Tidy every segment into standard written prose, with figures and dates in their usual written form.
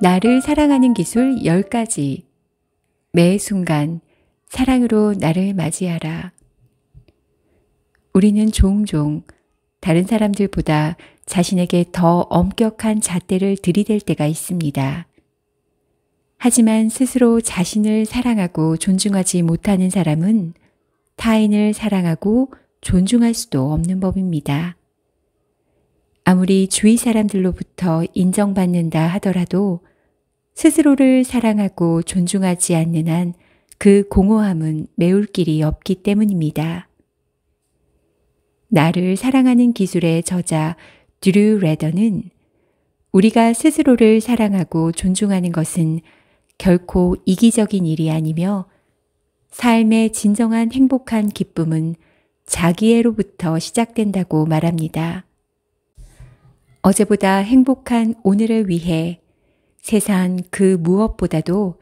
나를 사랑하는 기술 10가지. 매 순간 사랑으로 나를 맞이하라. 우리는 종종 다른 사람들보다 자신에게 더 엄격한 잣대를 들이댈 때가 있습니다. 하지만 스스로 자신을 사랑하고 존중하지 못하는 사람은 타인을 사랑하고 존중할 수도 없는 법입니다. 아무리 주위 사람들로부터 인정받는다 하더라도 스스로를 사랑하고 존중하지 않는 한 그 공허함은 메울 길이 없기 때문입니다. 나를 사랑하는 기술의 저자 드류 레더는 우리가 스스로를 사랑하고 존중하는 것은 결코 이기적인 일이 아니며 삶의 진정한 행복한 기쁨은 자기애로부터 시작된다고 말합니다. 어제보다 행복한 오늘을 위해 세상 그 무엇보다도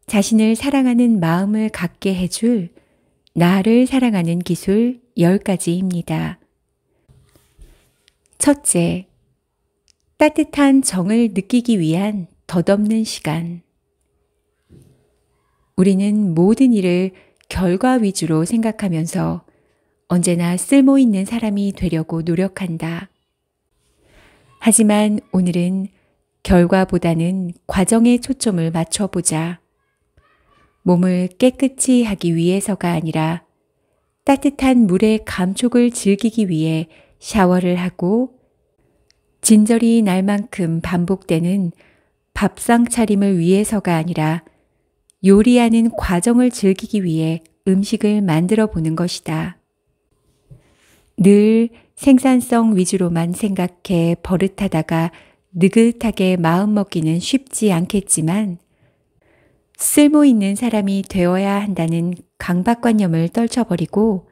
자신을 사랑하는 마음을 갖게 해줄 나를 사랑하는 기술 10가지입니다. 첫째, 따뜻한 정을 느끼기 위한 덧없는 시간. 우리는 모든 일을 결과 위주로 생각하면서 언제나 쓸모 있는 사람이 되려고 노력한다. 하지만 오늘은 결과보다는 과정에 초점을 맞춰보자. 몸을 깨끗이 하기 위해서가 아니라 따뜻한 물의 감촉을 즐기기 위해 샤워를 하고 진저리 날 만큼 반복되는 밥상 차림을 위해서가 아니라 요리하는 과정을 즐기기 위해 음식을 만들어 보는 것이다. 늘 생산성 위주로만 생각해 버릇하다가 느긋하게 마음먹기는 쉽지 않겠지만 쓸모 있는 사람이 되어야 한다는 강박관념을 떨쳐버리고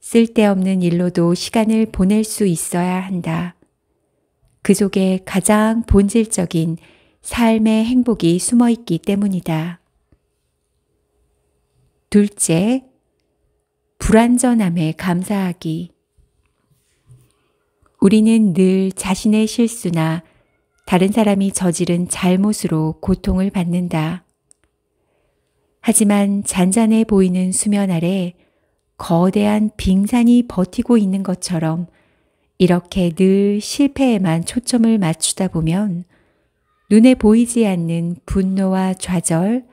쓸데없는 일로도 시간을 보낼 수 있어야 한다. 그 속에 가장 본질적인 삶의 행복이 숨어 있기 때문이다. 둘째, 불완전함에 감사하기. 우리는 늘 자신의 실수나 다른 사람이 저지른 잘못으로 고통을 받는다. 하지만 잔잔해 보이는 수면 아래 거대한 빙산이 버티고 있는 것처럼 이렇게 늘 실패에만 초점을 맞추다 보면 눈에 보이지 않는 분노와 좌절,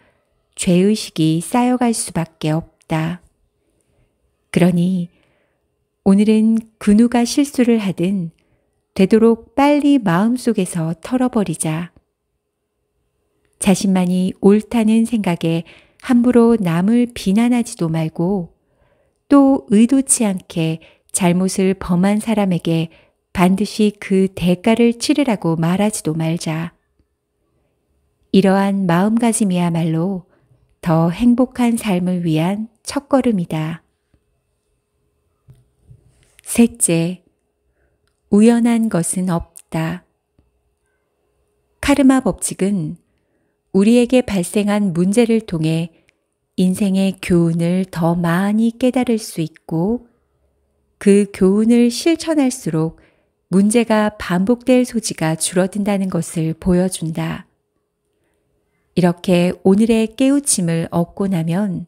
죄의식이 쌓여갈 수밖에 없다. 그러니 오늘은 그 누가 실수를 하든 되도록 빨리 마음속에서 털어버리자. 자신만이 옳다는 생각에 함부로 남을 비난하지도 말고 또 의도치 않게 잘못을 범한 사람에게 반드시 그 대가를 치르라고 말하지도 말자. 이러한 마음가짐이야말로 더 행복한 삶을 위한 첫걸음이다. 셋째, 우연한 것은 없다. 카르마 법칙은 우리에게 발생한 문제를 통해 인생의 교훈을 더 많이 깨달을 수 있고 그 교훈을 실천할수록 문제가 반복될 소지가 줄어든다는 것을 보여준다. 이렇게 오늘의 깨우침을 얻고 나면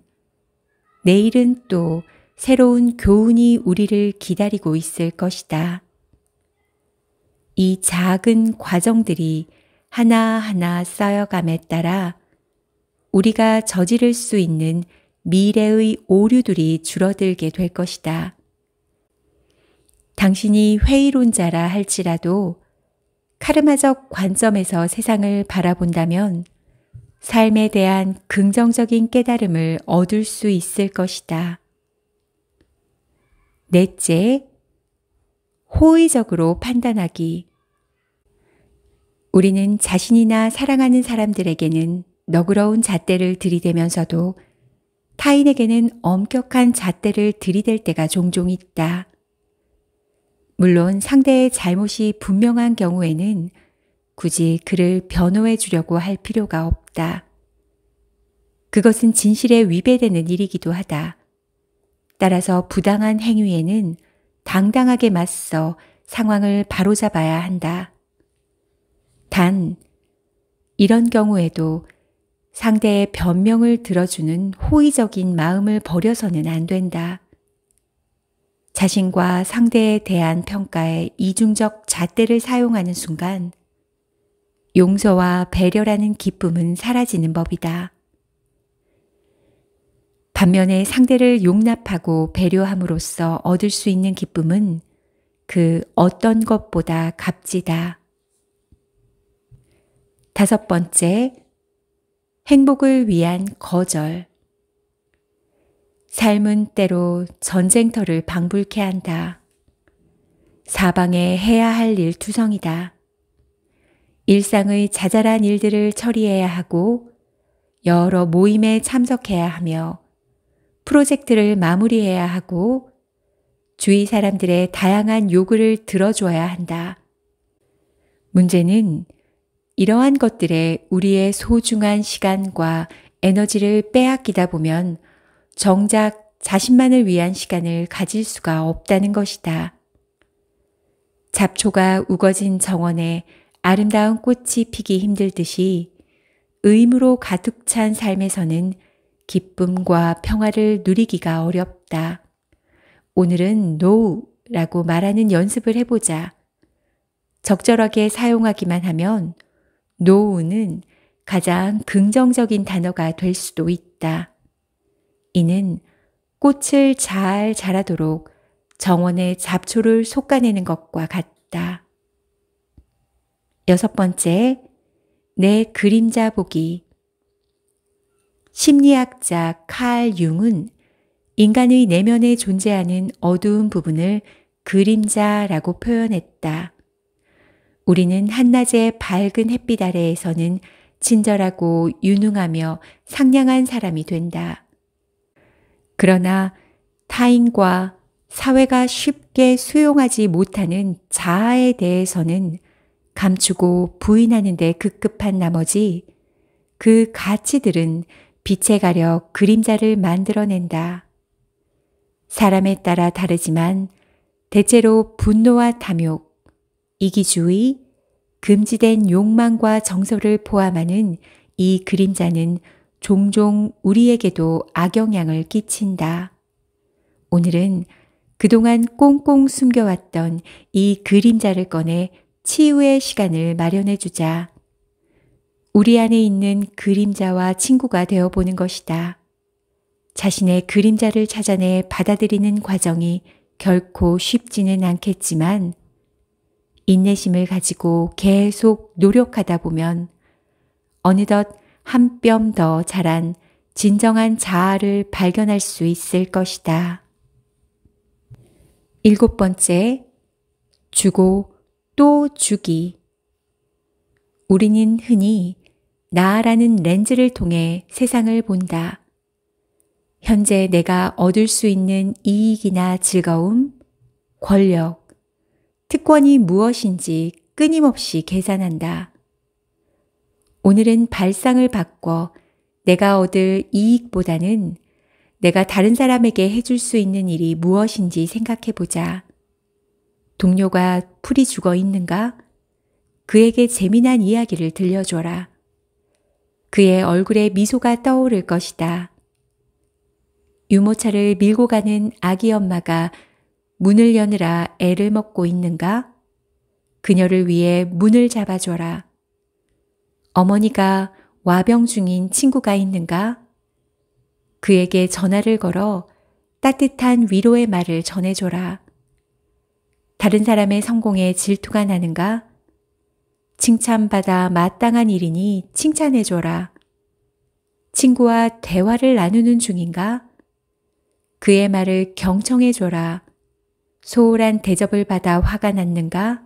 내일은 또 새로운 교훈이 우리를 기다리고 있을 것이다. 이 작은 과정들이 하나하나 쌓여감에 따라 우리가 저지를 수 있는 미래의 오류들이 줄어들게 될 것이다. 당신이 회의론자라 할지라도 카르마적 관점에서 세상을 바라본다면 삶에 대한 긍정적인 깨달음을 얻을 수 있을 것이다. 넷째, 호의적으로 판단하기. 우리는 자신이나 사랑하는 사람들에게는 너그러운 잣대를 들이대면서도 타인에게는 엄격한 잣대를 들이댈 때가 종종 있다. 물론 상대의 잘못이 분명한 경우에는 굳이 그를 변호해 주려고 할 필요가 없다. 그것은 진실에 위배되는 일이기도 하다. 따라서 부당한 행위에는 당당하게 맞서 상황을 바로잡아야 한다. 단, 이런 경우에도 상대의 변명을 들어주는 호의적인 마음을 버려서는 안 된다. 자신과 상대에 대한 평가에 이중적 잣대를 사용하는 순간 용서와 배려라는 기쁨은 사라지는 법이다. 반면에 상대를 용납하고 배려함으로써 얻을 수 있는 기쁨은 그 어떤 것보다 값지다. 5번째, 행복을 위한 거절. 삶은 때로 전쟁터를 방불케 한다. 사방에 해야 할 일 투성이다. 일상의 자잘한 일들을 처리해야 하고 여러 모임에 참석해야 하며 프로젝트를 마무리해야 하고 주위 사람들의 다양한 요구를 들어줘야 한다. 문제는 이러한 것들에 우리의 소중한 시간과 에너지를 빼앗기다 보면 정작 자신만을 위한 시간을 가질 수가 없다는 것이다. 잡초가 우거진 정원에 아름다운 꽃이 피기 힘들듯이 의무로 가득 찬 삶에서는 기쁨과 평화를 누리기가 어렵다. 오늘은 NO라고 말하는 연습을 해보자. 적절하게 사용하기만 하면 NO는 가장 긍정적인 단어가 될 수도 있다. 이는 꽃을 잘 자라도록 정원의 잡초를 솎아내는 것과 같다. 6번째, 내 그림자 보기. 심리학자 칼 융은 인간의 내면에 존재하는 어두운 부분을 그림자라고 표현했다. 우리는 한낮의 밝은 햇빛 아래에서는 친절하고 유능하며 상냥한 사람이 된다. 그러나 타인과 사회가 쉽게 수용하지 못하는 자아에 대해서는 감추고 부인하는 데 급급한 나머지 그 가치들은 빛에 가려 그림자를 만들어낸다. 사람에 따라 다르지만 대체로 분노와 탐욕, 이기주의, 금지된 욕망과 정서를 포함하는 이 그림자는 종종 우리에게도 악영향을 끼친다. 오늘은 그동안 꽁꽁 숨겨왔던 이 그림자를 꺼내 치유의 시간을 마련해 주자. 우리 안에 있는 그림자와 친구가 되어보는 것이다. 자신의 그림자를 찾아내 받아들이는 과정이 결코 쉽지는 않겠지만 인내심을 가지고 계속 노력하다 보면 어느덧 한 뼘 더 자란 진정한 자아를 발견할 수 있을 것이다. 7번째, 주고 또 주기. 우리는 흔히 나라는 렌즈를 통해 세상을 본다. 현재 내가 얻을 수 있는 이익이나 즐거움, 권력, 특권이 무엇인지 끊임없이 계산한다. 오늘은 발상을 바꿔 내가 얻을 이익보다는 내가 다른 사람에게 해줄 수 있는 일이 무엇인지 생각해보자. 동료가 풀이 죽어 있는가? 그에게 재미난 이야기를 들려줘라. 그의 얼굴에 미소가 떠오를 것이다. 유모차를 밀고 가는 아기 엄마가 문을 여느라 애를 먹고 있는가? 그녀를 위해 문을 잡아줘라. 어머니가 와병 중인 친구가 있는가? 그에게 전화를 걸어 따뜻한 위로의 말을 전해줘라. 다른 사람의 성공에 질투가 나는가? 칭찬받아 마땅한 일이니 칭찬해줘라. 친구와 대화를 나누는 중인가? 그의 말을 경청해줘라. 소홀한 대접을 받아 화가 났는가?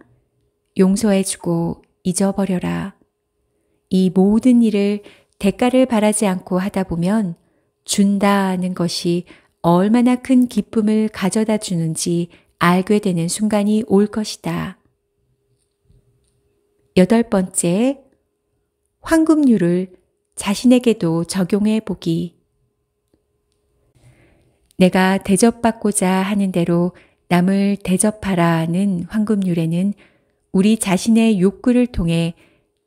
용서해주고 잊어버려라. 이 모든 일을 대가를 바라지 않고 하다 보면 준다는 것이 얼마나 큰 기쁨을 가져다 주는지 알게 되는 순간이 올 것이다. 8번째, 황금률을 자신에게도 적용해 보기. 내가 대접받고자 하는 대로 남을 대접하라는 황금률에는 우리 자신의 욕구를 통해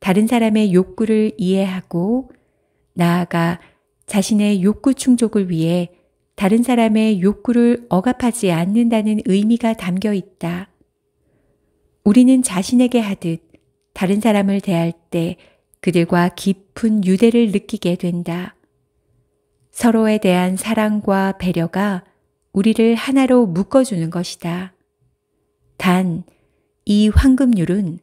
다른 사람의 욕구를 이해하고 나아가 자신의 욕구 충족을 위해 다른 사람의 욕구를 억압하지 않는다는 의미가 담겨 있다. 우리는 자신에게 하듯 다른 사람을 대할 때 그들과 깊은 유대를 느끼게 된다. 서로에 대한 사랑과 배려가 우리를 하나로 묶어주는 것이다. 단, 이 황금률은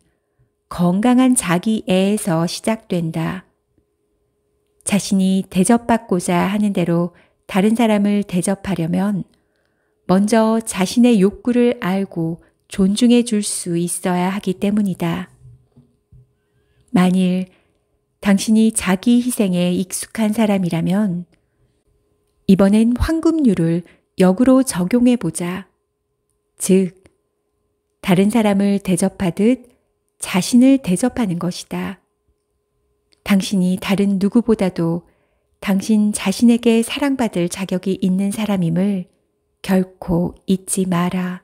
건강한 자기애에서 시작된다. 자신이 대접받고자 하는 대로 다른 사람을 대접하려면 먼저 자신의 욕구를 알고 존중해 줄 수 있어야 하기 때문이다. 만일 당신이 자기 희생에 익숙한 사람이라면 이번엔 황금률을 역으로 적용해 보자. 즉, 다른 사람을 대접하듯 자신을 대접하는 것이다. 당신이 다른 누구보다도 당신 자신에게 사랑받을 자격이 있는 사람임을 결코 잊지 마라.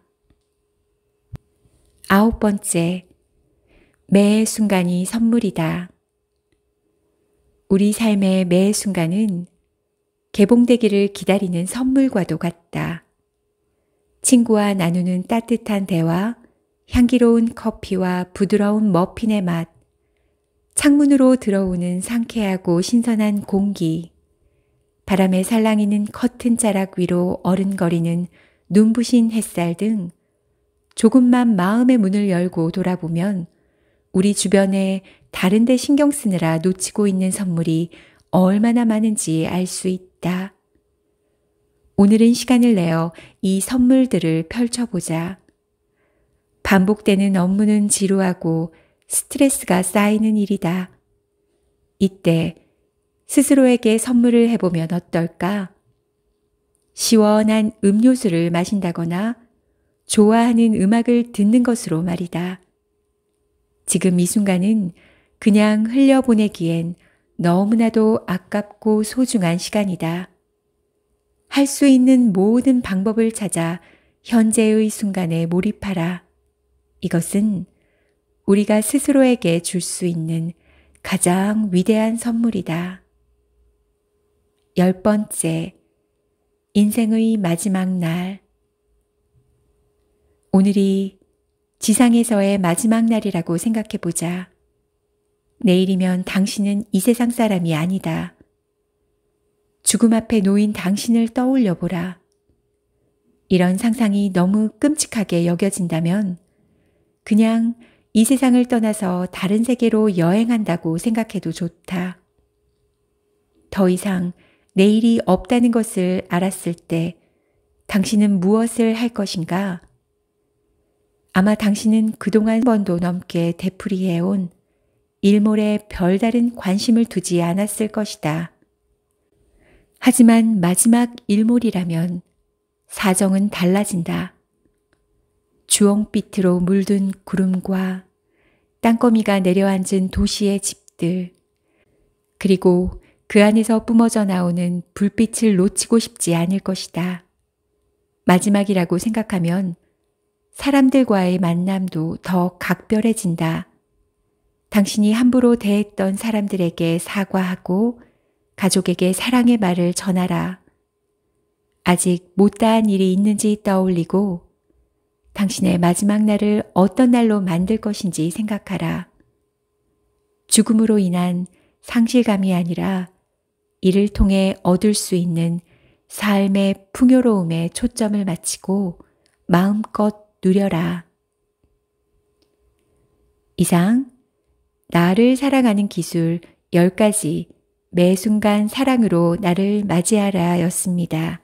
9번째, 매 순간이 선물이다. 우리 삶의 매 순간은 개봉되기를 기다리는 선물과도 같다. 친구와 나누는 따뜻한 대화, 향기로운 커피와 부드러운 머핀의 맛, 창문으로 들어오는 상쾌하고 신선한 공기, 바람에 살랑이는 커튼 자락 위로 어른거리는 눈부신 햇살 등 조금만 마음의 문을 열고 돌아보면 우리 주변에 다른 데 신경 쓰느라 놓치고 있는 선물이 얼마나 많은지 알 수 있다. 오늘은 시간을 내어 이 선물들을 펼쳐보자. 반복되는 업무는 지루하고 스트레스가 쌓이는 일이다. 이때 스스로에게 선물을 해보면 어떨까? 시원한 음료수를 마신다거나 좋아하는 음악을 듣는 것으로 말이다. 지금 이 순간은 그냥 흘려보내기엔 너무나도 아깝고 소중한 시간이다. 할 수 있는 모든 방법을 찾아 현재의 순간에 몰입하라. 이것은 우리가 스스로에게 줄 수 있는 가장 위대한 선물이다. 10번째, 인생의 마지막 날. 오늘이 지상에서의 마지막 날이라고 생각해 보자. 내일이면 당신은 이 세상 사람이 아니다. 죽음 앞에 놓인 당신을 떠올려 보라. 이런 상상이 너무 끔찍하게 여겨진다면 그냥 이 세상을 떠나서 다른 세계로 여행한다고 생각해도 좋다. 더 이상 내일이 없다는 것을 알았을 때 당신은 무엇을 할 것인가? 아마 당신은 그동안 1번도 넘게 되풀이해온 일몰에 별다른 관심을 두지 않았을 것이다. 하지만 마지막 일몰이라면 사정은 달라진다. 주홍빛으로 물든 구름과 땅거미가 내려앉은 도시의 집들, 그리고 그 안에서 뿜어져 나오는 불빛을 놓치고 싶지 않을 것이다. 마지막이라고 생각하면 사람들과의 만남도 더 각별해진다. 당신이 함부로 대했던 사람들에게 사과하고 가족에게 사랑의 말을 전하라. 아직 못다한 일이 있는지 떠올리고 당신의 마지막 날을 어떤 날로 만들 것인지 생각하라. 죽음으로 인한 상실감이 아니라 이를 통해 얻을 수 있는 삶의 풍요로움에 초점을 맞추고 마음껏 누려라. 이상 나를 사랑하는 기술 10가지 매 순간 사랑으로 나를 맞이하라 였습니다.